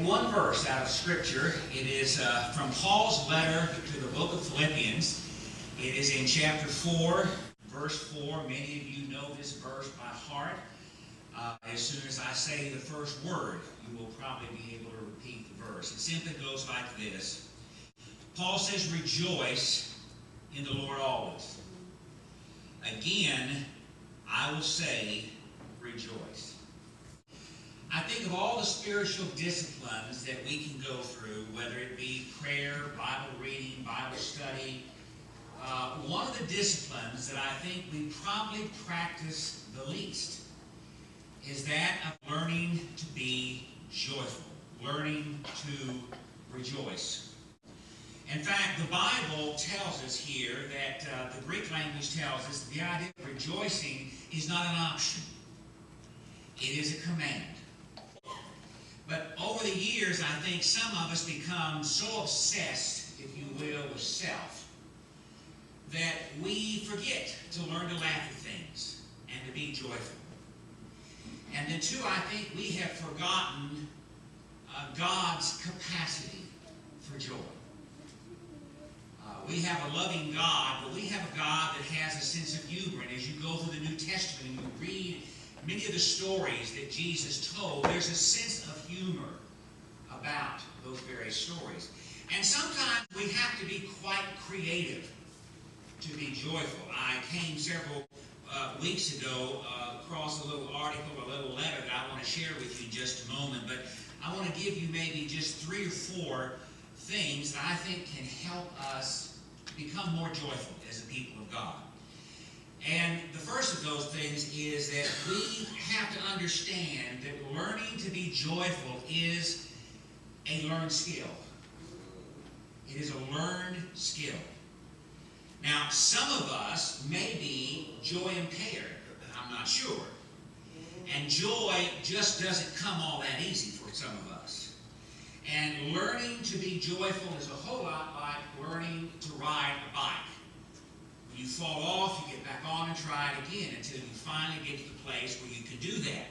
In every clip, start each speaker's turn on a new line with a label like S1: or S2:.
S1: One verse out of Scripture. It is from Paul's letter to the book of Philippians. It is in chapter 4, verse 4. Many of you know this verse by heart. As soon as I say the first word, you will probably be able to repeat the verse. It simply goes like this. Paul says, "Rejoice in the Lord always. Again, I will say, rejoice." I think of all the spiritual disciplines that we can go through, whether it be prayer, Bible reading, Bible study, one of the disciplines that I think we probably practice the least is that of learning to be joyful, learning to rejoice. In fact, the Bible tells us here that the Greek language tells us that the idea of rejoicing is not an option. It is a command. But over the years, I think some of us become so obsessed, if you will, with self, that we forget to learn to laugh at things and to be joyful. And then too, I think we have forgotten God's capacity for joy. We have a loving God, but we have a God that has a sense of humor. And as you go through the New Testament and you read many of the stories that Jesus told, there's a sense of humor about those various stories. And sometimes we have to be quite creative to be joyful. I came several weeks ago across a little article, a little letter that I want to share with you in just a moment, but I want to give you maybe just 3 or 4 things that I think can help us become more joyful as a people of God. And the first of those things is that we have to understand that learning to be joyful is a learned skill. It is a learned skill. Now, some of us may be joy impaired. I'm not sure. And joy just doesn't come all that easy for some of us. And learning to be joyful is a whole lot like learning to ride a bike. When you fall off, you get back on and try it again until you finally get to the place where you can do that.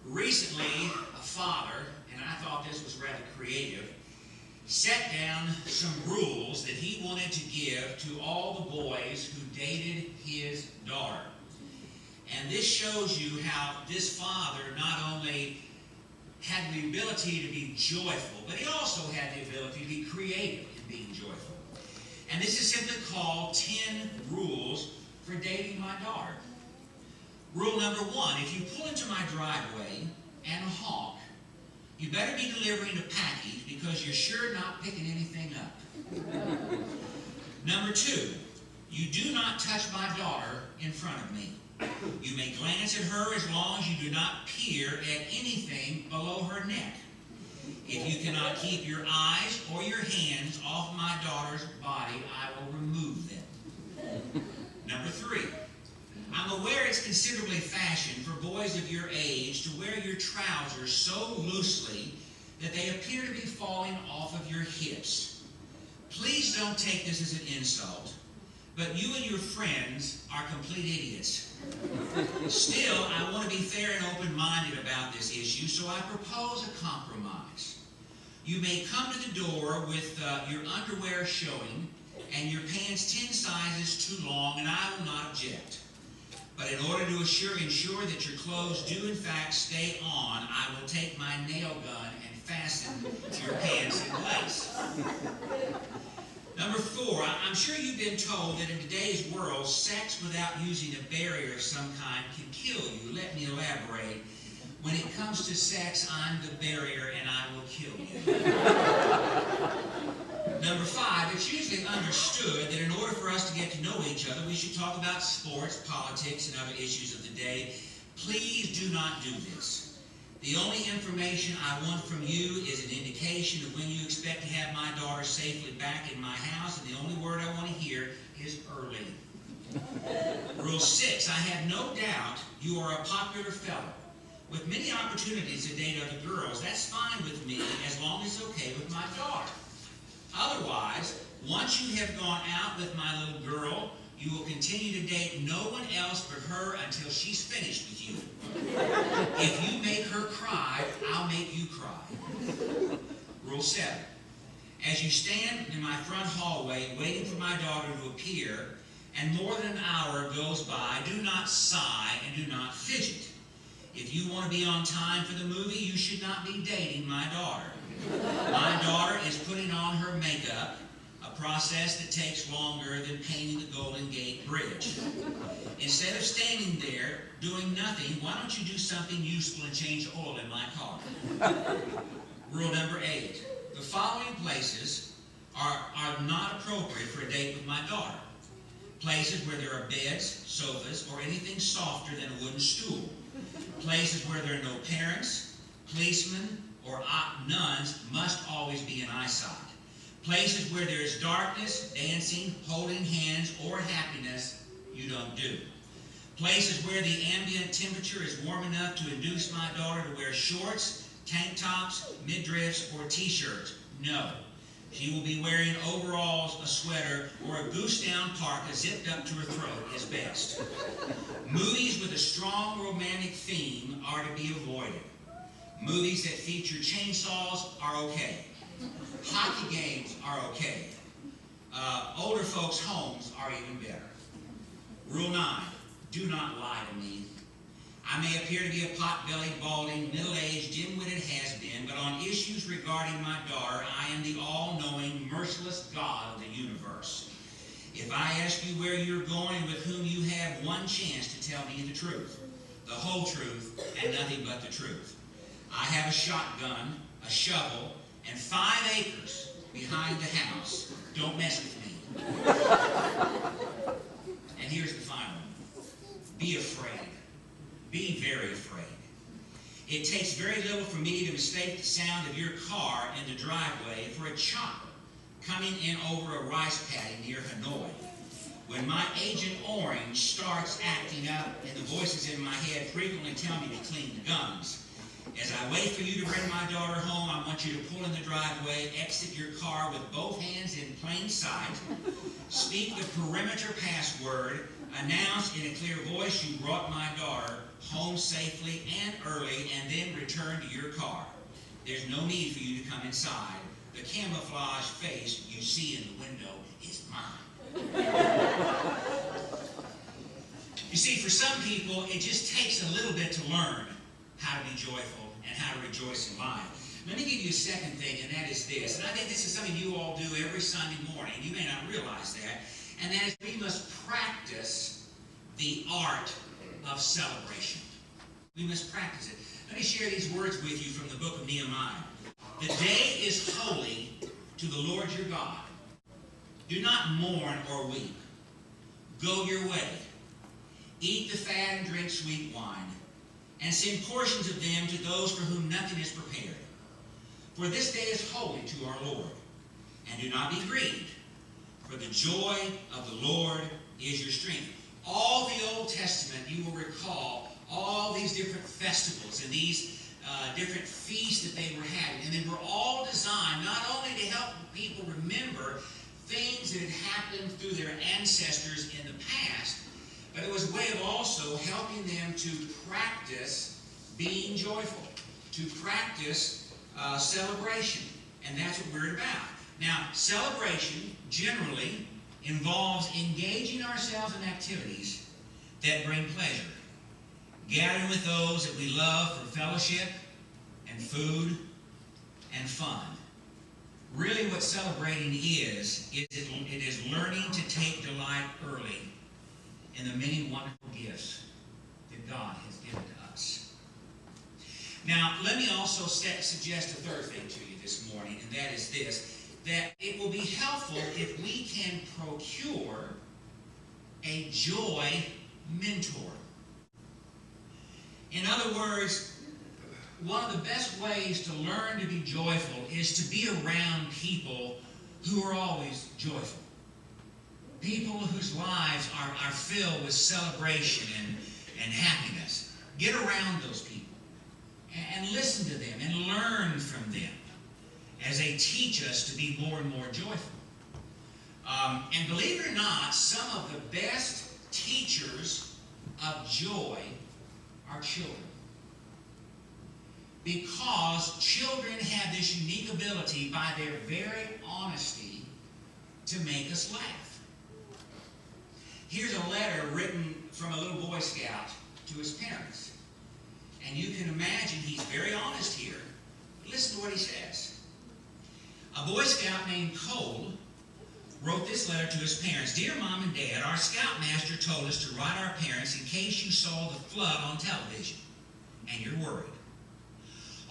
S1: Recently, a father, and I thought this was rather creative, set down some rules that he wanted to give to all the boys who dated his daughter. And this shows you how this father not only had the ability to be joyful, but he also had the ability to be creative in being joyful. And this is simply called 10 rules for dating my daughter. Rule number 1, if you pull into my driveway and honk, you better be delivering a package because you're sure not picking anything up. Number 2, you do not touch my daughter in front of me. You may glance at her as long as you do not peer at anything below her neck. If you cannot keep your eyes or your hands off my daughter's body, I will remove them. Number 3, I'm aware it's considerably fashion for boys of your age to wear your trousers so loosely that they appear to be falling off of your hips. Please don't take this as an insult, but you and your friends are complete idiots. Still, I want to be fair and open-minded about this issue, so I propose a compromise. You may come to the door with your underwear showing and your pants 10 sizes too long, and I will not object. But in order to ensure that your clothes do in fact stay on, I will take my nail gun and fasten your pants in place. Number 4, I'm sure you've been told that in today's world, sex without using a barrier of some kind can kill you. Let me elaborate. When it comes to sex, I'm the barrier and I will kill you. Number 5, it's usually understood that in order for us to get to know each other, we should talk about sports, politics, and other issues of the day. Please do not do this. The only information I want from you is an indication of when you expect to have my daughter safely back in my house, and the only word I want to hear is early. Rule 6, I have no doubt you are a popular fellow with many opportunities to date other girls. That's fine with me as long as it's okay with my daughter. Otherwise, once you have gone out with my little girl, You will continue to date no one else but her until she's finished with you. If you make her cry, I'll make you cry. Rule 7. As you stand in my front hallway waiting for my daughter to appear, and more than an hour goes by, do not sigh and do not fidget. If you want to be on time for the movie, you should not be dating my daughter. My daughter is putting on her makeup, a process that takes longer than painting the Golden Gate Bridge. Instead of standing there doing nothing, why don't you do something useful and change oil in my car? Rule number 8. The following places are not appropriate for a date with my daughter. Places where there are beds, sofas, or anything softer than a wooden stool. Places where there are no parents, policemen, or nuns must always be in eyesight. Places where there is darkness, dancing, holding hands, or happiness, you don't do. Places where the ambient temperature is warm enough to induce my daughter to wear shorts, tank tops, midriffs, or t-shirts. No. She will be wearing overalls, a sweater, or a goose-down parka zipped up to her throat is best. Movies with a strong romantic theme are to be avoided. Movies that feature chainsaws are okay. Hockey games are okay. Older folks' homes are even better. Rule 9, do not lie to me. I may appear to be a pot-bellied, balding, middle-aged, dim-witted has-been, but on issues regarding my daughter, I am the all-knowing, merciless God of the universe. If I ask you where you're going with whom you have one chance to tell me the truth, the whole truth, and nothing but the truth. I have a shotgun, a shovel, and 5 acres behind the house. Don't mess with me. And here's the final one. Be afraid. Be very afraid. It takes very little for me to mistake the sound of your car in the driveway for a chopper coming in over a rice paddy near Hanoi. When my Agent Orange starts acting up and the voices in my head frequently tell me to clean the guns, as I wait for you to bring my daughter home, I want you to pull in the driveway, exit your car with both hands in plain sight, speak the perimeter password, announce in a clear voice you brought my daughter home safely and early, and then return to your car. There's no need for you to come inside. The camouflage face you see in the window is mine. You see, for some people, it just takes a little bit to learn how to be joyful and how to rejoice in life. Let me give you a second thing, and that is this. And I think this is something you all do every Sunday morning. You may not realize that. And that is we must practice the art of celebration. We must practice it. Let me share these words with you from the book of Nehemiah. The day is holy to the Lord your God. Do not mourn or weep. Go your way. Eat the fat and drink sweet wine, and send portions of them to those for whom nothing is prepared. For this day is holy to our Lord. And do not be grieved, for the joy of the Lord is your strength. All the Old Testament, you will recall all these different festivals and these different feasts that they were having. And they were all designed not only to help people remember things that had happened through their ancestors in the past, but it was a way of also helping them to practice being joyful, to practice celebration. And that's what we're about. Now, celebration generally involves engaging ourselves in activities that bring pleasure. Gathering with those that we love for fellowship and food and fun. Really what celebrating is it is learning to take delight early in the many wonderful gifts that God has given to us. Now, let me also suggest a third thing to you this morning, and that is this, that it will be helpful if we can procure a joy mentor. In other words, one of the best ways to learn to be joyful is to be around people who are always joyful. People whose lives are filled with celebration and happiness. Get around those people and listen to them and learn from them as they teach us to be more and more joyful. And believe it or not, some of the best teachers of joy are children. Because children have this unique ability by their very honesty to make us laugh. Here's a letter written from a little Boy Scout to his parents. And you can imagine he's very honest here. Listen to what he says. A Boy Scout named Cole wrote this letter to his parents. Dear Mom and Dad, our Scoutmaster told us to write our parents in case you saw the flood on television and you're worried.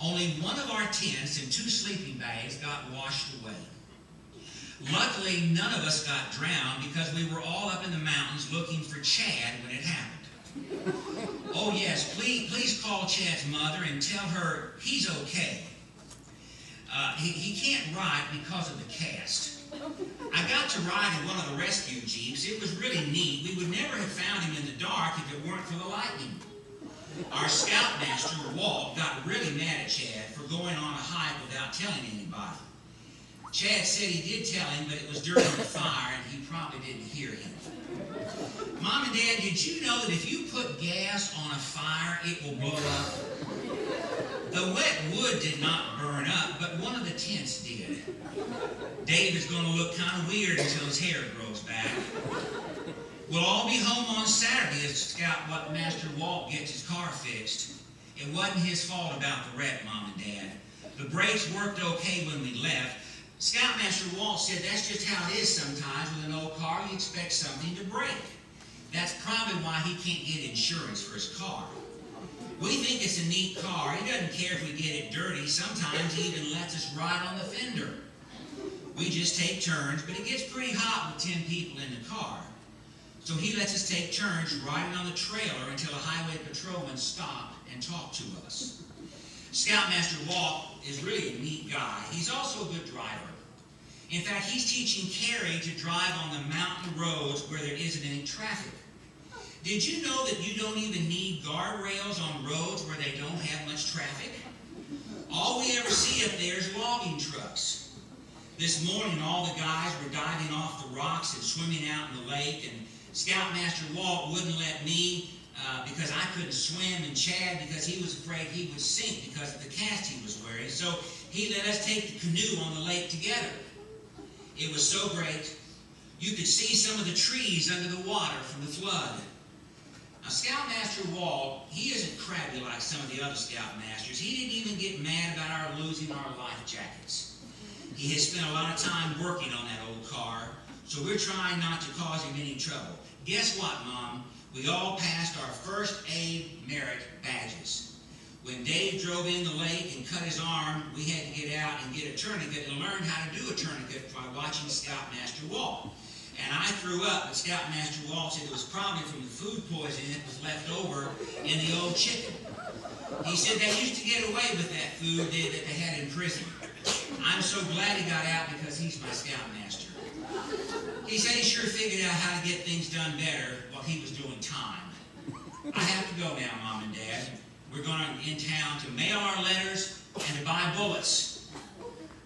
S1: Only one of our tents and 2 sleeping bags got washed away. Luckily, none of us got drowned because we were all up in the mountains looking for Chad when it happened. Oh yes, please call Chad's mother and tell her he's okay. He can't ride because of the cast. I got to ride in one of the rescue jeeps. It was really neat. We would never have found him in the dark if it weren't for the lightning. Our Scoutmaster, Walt, got really mad at Chad for going on a hike without telling anybody. Chad said he did tell him, but it was during the fire and he probably didn't hear him. Mom and Dad, did you know that if you put gas on a fire, it will blow up? The wet wood did not burn up, but one of the tents did. Dave is going to look kind of weird until his hair grows back. We'll all be home on Saturday as Scoutmaster Walt gets his car fixed. It wasn't his fault about the wreck, Mom and Dad. The brakes worked okay when we left. Scoutmaster Walt said that's just how it is sometimes with an old car. You expect something to break. That's probably why he can't get insurance for his car. We think it's a neat car. He doesn't care if we get it dirty. Sometimes he even lets us ride on the fender. We just take turns, but it gets pretty hot with 10 people in the car. So he lets us take turns riding on the trailer until a highway patrolman stopped and talked to us. Scoutmaster Walt is really a neat guy. He's also a good driver. In fact, he's teaching Carrie to drive on the mountain roads where there isn't any traffic. Did you know that you don't even need guardrails on roads where they don't have much traffic? All we ever see up there is logging trucks. This morning, all the guys were diving off the rocks and swimming out in the lake, and Scoutmaster Walt wouldn't let me because I couldn't swim, and Chad because he was afraid he would sink because of the cast he was wearing. So he let us take the canoe on the lake together. It was so great. You could see some of the trees under the water from the flood. Now, Scoutmaster Walt, he isn't crabby like some of the other Scoutmasters. He didn't even get mad about our losing our life jackets. He has spent a lot of time working on that old car, so we're trying not to cause him any trouble. Guess what, Mom? We all passed our first aid merit badges. When Dave drove in the lake and cut his arm, we had to get out and get a tourniquet and learn how to do a tourniquet by watching Scoutmaster Walt. And I threw up, but Scoutmaster Walt said it was probably from the food poisoning that was left over in the old chicken. He said they used to get away with that food that they had in prison. I'm so glad he got out because he's my Scoutmaster. He said he sure figured out how to get things done better while he was doing time. I have to go now, Mom and Dad. We're going in town to mail our letters and to buy bullets.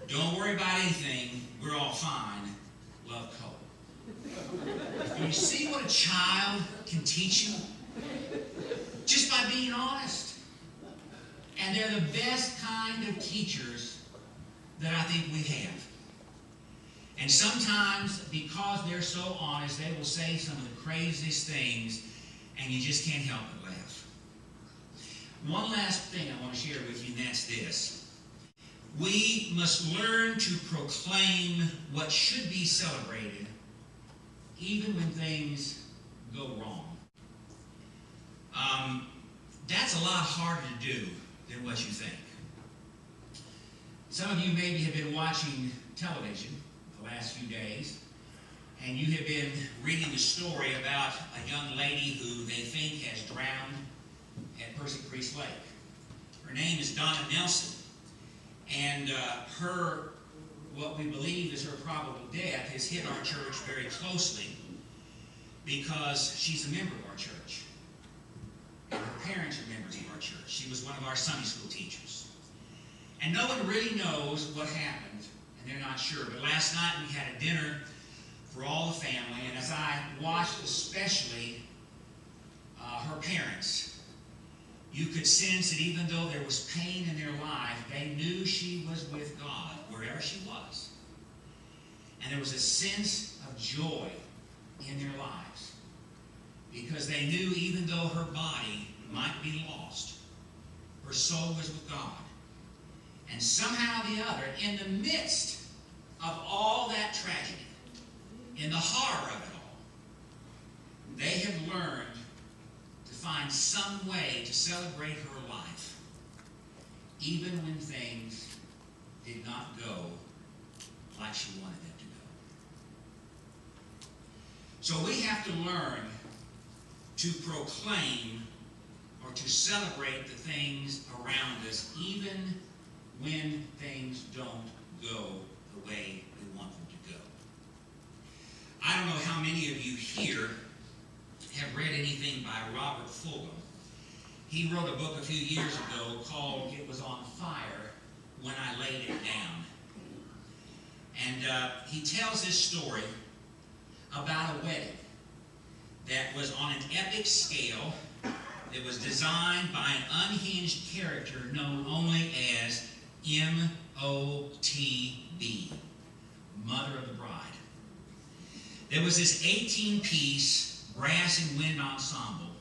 S1: Don't worry about anything. We're all fine. Love, Cole. Do you see what a child can teach you? Just by being honest. And they're the best kind of teachers that I think we have. And sometimes, because they're so honest, they will say some of the craziest things, and you just can't help but laugh. One last thing I want to share with you, and that's this. We must learn to proclaim what should be celebrated, even when things go wrong. That's a lot harder to do than what you think. Some of you maybe have been watching television the last few days, and you have been reading the story about a young lady who they think has drowned at Percy Priest Lake. Her name is Donna Nelson, and what we believe is her probable death has hit our church very closely because she's a member of our church. And her parents are members of our church. She was one of our Sunday school teachers. And no one really knows what happened, and they're not sure. But last night we had a dinner for all the family, and as I watched especially her parents, you could sense that even though there was pain in their life, they knew she was with God wherever she was. And there was a sense of joy in their lives because they knew even though her body might be lost, her soul was with God. And somehow or the other, in the midst of all that tragedy, in the horror of it all, they have learned to find some way to celebrate her life, even when things did not go like she wanted them to go. So we have to learn to proclaim or to celebrate the things around us, even when things don't go the way we want them to go. I don't know how many of you here have read anything by Robert Fulghum. He wrote a book a few years ago called It Was on Fire When I Laid It Down. And he tells this story about a wedding that was on an epic scale that was designed by an unhinged character known only as M.O.T.B., Mother of the Bride. There was this 18-piece brass and wind ensemble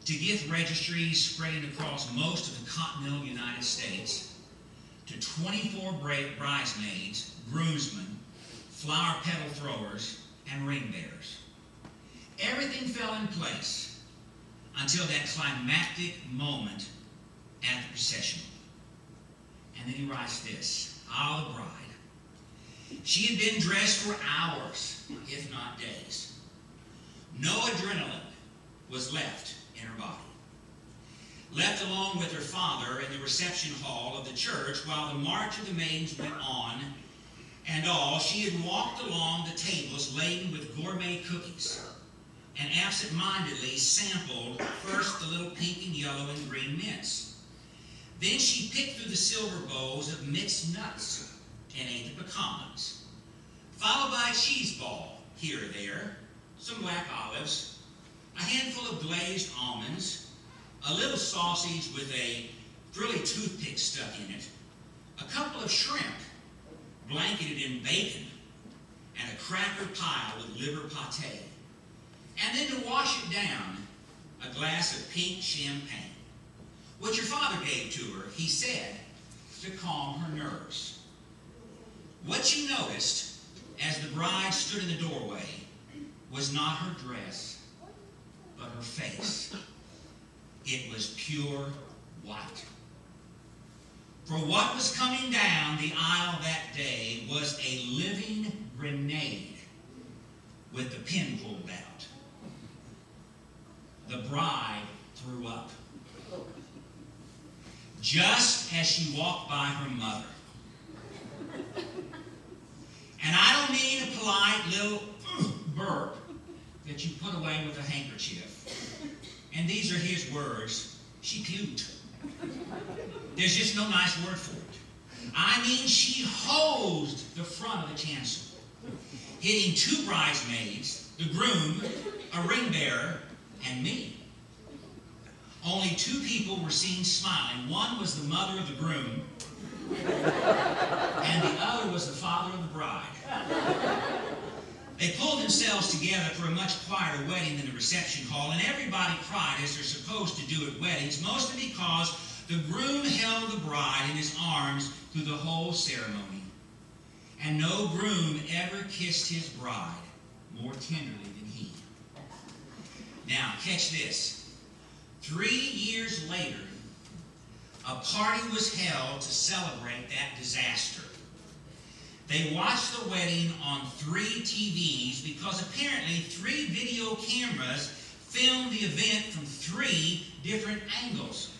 S1: to gift registries spreading across most of the continental United States, to 24 bridesmaids, groomsmen, flower petal throwers, and ring bearers. Everything fell in place until that climactic moment at the procession. And then he writes this: "Ah, the bride. She had been dressed for hours, if not days. No adrenaline was left in her body. Left alone with her father in the reception hall of the church while the march of the maidens went on and all, she had walked along the tables laden with gourmet cookies and absent-mindedly sampled first the little pink and yellow and green mints. Then she picked through the silver bowls of mixed nuts and ate the pecans, followed by a cheese ball here or there, some black olives, a handful of glazed almonds, a little sausage with a frilly toothpick stuck in it, a couple of shrimp blanketed in bacon, and a cracker pile with liver pate. And then to wash it down, a glass of pink champagne, which her father gave to her, he said, to calm her nerves. What she noticed as the bride stood in the doorway was not her dress, but her face. It was pure white. For what was coming down the aisle that day was a living grenade with the pin pulled out. The bride threw up, just as she walked by her mother. And I don't mean a polite little burp that you put away with a handkerchief. And these are his words: she puked. There's just no nice word for it. I mean, she hosed the front of the chancel, hitting two bridesmaids, the groom, a ring bearer, and me. Only two people were seen smiling. One was the mother of the groom, and the other was the father of the bride. They pulled themselves together for a much quieter wedding than the reception hall, and everybody cried, as they're supposed to do at weddings, mostly because the groom held the bride in his arms through the whole ceremony. And no groom ever kissed his bride more tenderly than he. Now, catch this. 3 years later, a party was held to celebrate that disaster. They watched the wedding on 3 TVs because apparently 3 video cameras filmed the event from 3 different angles.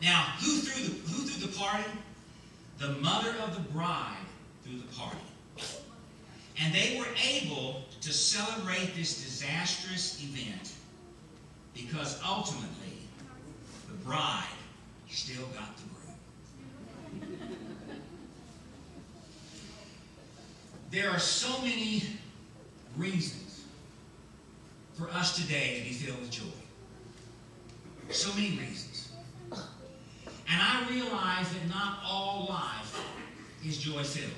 S1: Now, who threw the party? The mother of the bride threw the party. And they were able to celebrate this disastrous event because ultimately the bride still got the groom. There are so many reasons for us today to be filled with joy. So many reasons. And I realize that not all life is joy-filled.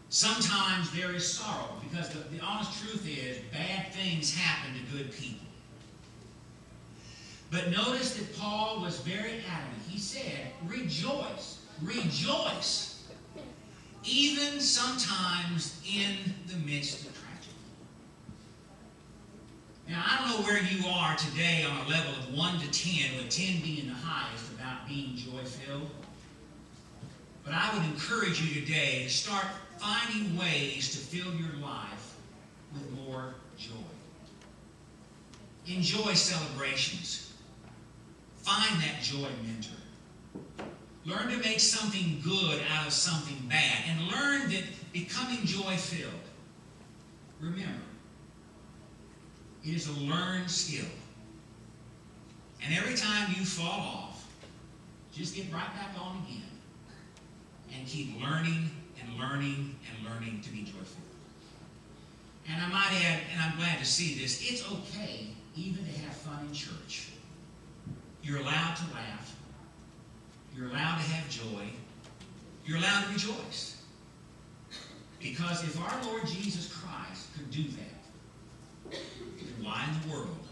S1: Sometimes there is sorrow, because the honest truth is bad things happen to good people. But notice that Paul was very adamant. He said, rejoice, rejoice, even sometimes in the midst of tragedy. Now, I don't know where you are today on a level of 1 to 10, with 10 being the highest about being joy-filled. But I would encourage you today to start finding ways to fill your life with more joy. Enjoy celebrations. Find that joy mentor. Learn to make something good out of something bad. And learn that becoming joy-filled, remember, it is a learned skill. And every time you fall off, just get right back on again and keep learning and learning and learning to be joyful. And I might add, and I'm glad to see this, it's okay even to have fun in church. You're allowed to laugh. You're allowed to have joy. You're allowed to rejoice. Because if our Lord Jesus Christ could do that, then why in the world